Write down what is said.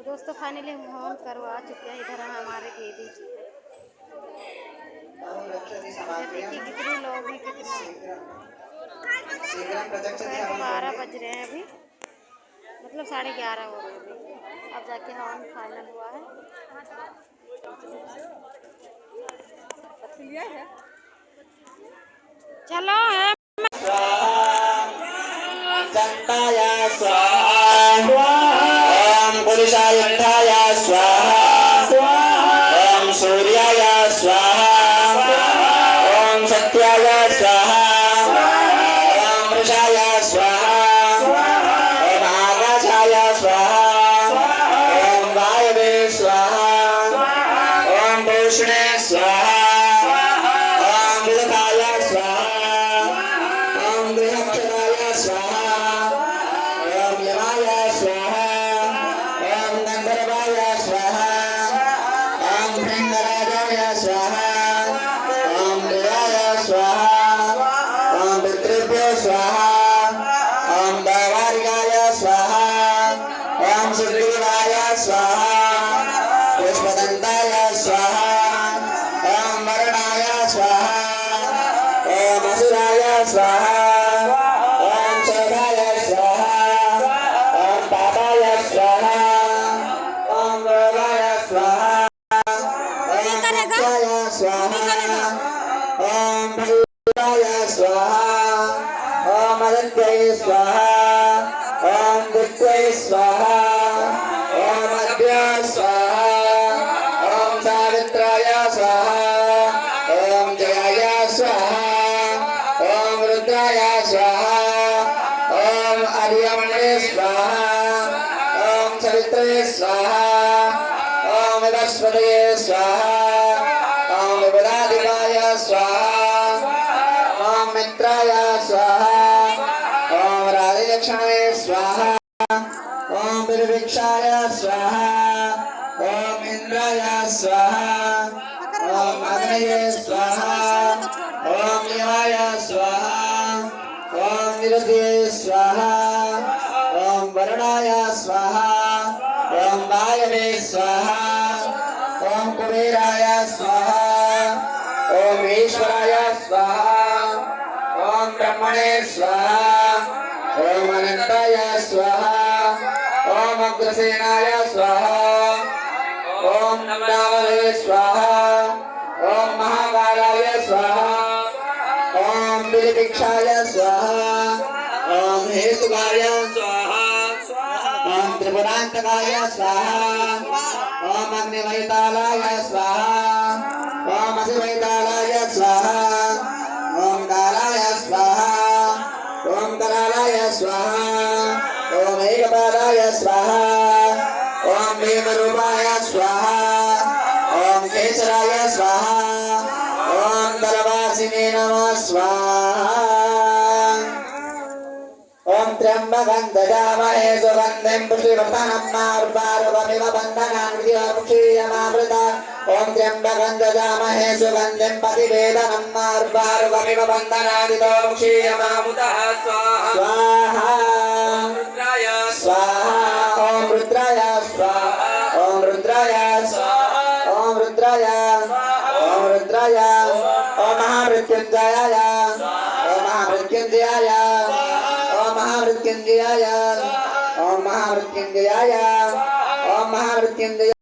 दोस्तों फाइनली हम हवन करवा चुके हैं। इधर है हमारे दीदी जी, देखिए कितने लोग हैं, कितना 12 बज रहे हैं अभी, मतलब 11:30 हो रहे हैं। अब जाके हवन फाइनल हुआ है। चलो है चंदाय स्वाहा ओम पुरुषायुद्धाय स्वाहा ओम सूर्याय स्वाहा ओम सत्याय स्वाहा ओम वृषाय स्वाहा ओम आकाशाय स्वाहा ओम वायवे स्वाहा ओम पूषणे स्वाहा ओम विदुताय स्वाहा ओम गृहक्षराय स्वाहा ओम यमाय स्वाहा ओम गंधर्वाय स्वाहा ओम भृंगराजाय स्वाहा ओम देवाय स्वाहा ओम पितृभ्यो स्वाहा ओम दैवार्याय स्वाहा ओम सुग्रीवाय स्वाहा पुष्पदंताय स्वाहा ओम वरुणाय स्वाहा ओम असुराय स्वाहा ओम शोभाय स्वाहा ओम पापाय स्वाहा ओम रोगाय स्वाहा ओम मुक्त्याय स्वाहा ओम भैरवाय स्वाहा ओम आदित्याय स्वाहा ओम दित्याय स्वाहा ओम अद्य स्वाहा ओम सावित्राय स्वाहा ओम जयाय स्वाहा ओम रुद्राय स्वाहा ओम आर्यमणे स्वाहा ओम सवित्रे स्वाहा ओम विवस्वते स्वाहा ओम विबुधाधिपाय स्वाहा ओम मित्राय स्वाहा ओम राजलक्ष्मणे स्वाहा ओम विरविक्षाय स्वाहा ओम इंद्राय स्वाहा ओम अग्नये स्वाहा ओम यमाय स्वाहा ओम निरुद्धये स्वाहा ओम वरुणाय स्वाहा ओम वायवे स्वाहा ओम कुबेराय स्वाहा ओम ईश्वराय स्वाहा ओम ब्रह्मणे स्वाहा ओम अनंताय स्वाहा ओम अग्रसेनाय स्वाहा ओम नामवे स्वाहा ओम महाकालाय स्वाहा ओम विरविक्षाय स्वाहा ओम हेतुकाय स्वाहा ओम त्रिपुरांतकाय स्वाहा ओम अग्निवैतालाय स्वाहा ओम असिवैतालाय स्वाहा ओम कालाय स्वाहा ओम करालाय स्वाहा ओम एकपादाय स्वाहा ओम भीमरूपाय स्वाहा ओम केसराय स्वाहा ओम दलवासिने नमः स्वाहा ओम त्र्यंबकं ददामहे सुगन्धिं पुष्टिवर्धनं मारुपारुकमिव बन्धनान् विधिवक्षीयमामृता ओम त्र्यंबकं ददामहे सुगन्धिं पतिवेदनं मारुपारुकमिव बन्धनान् विधिवक्षीयमामृता स्वाहा स्वाहा ओम रुद्राय स्वाहा ओम रुद्राय स्वाहा ओम रुद्राय ओम रुद्राय ओम महामृत्युंजयाय ओम महामृत्युंजयाय ओम महामृत्युंजयाय ओम महामृत्युंजयाय ओम महामृत्युंजयाय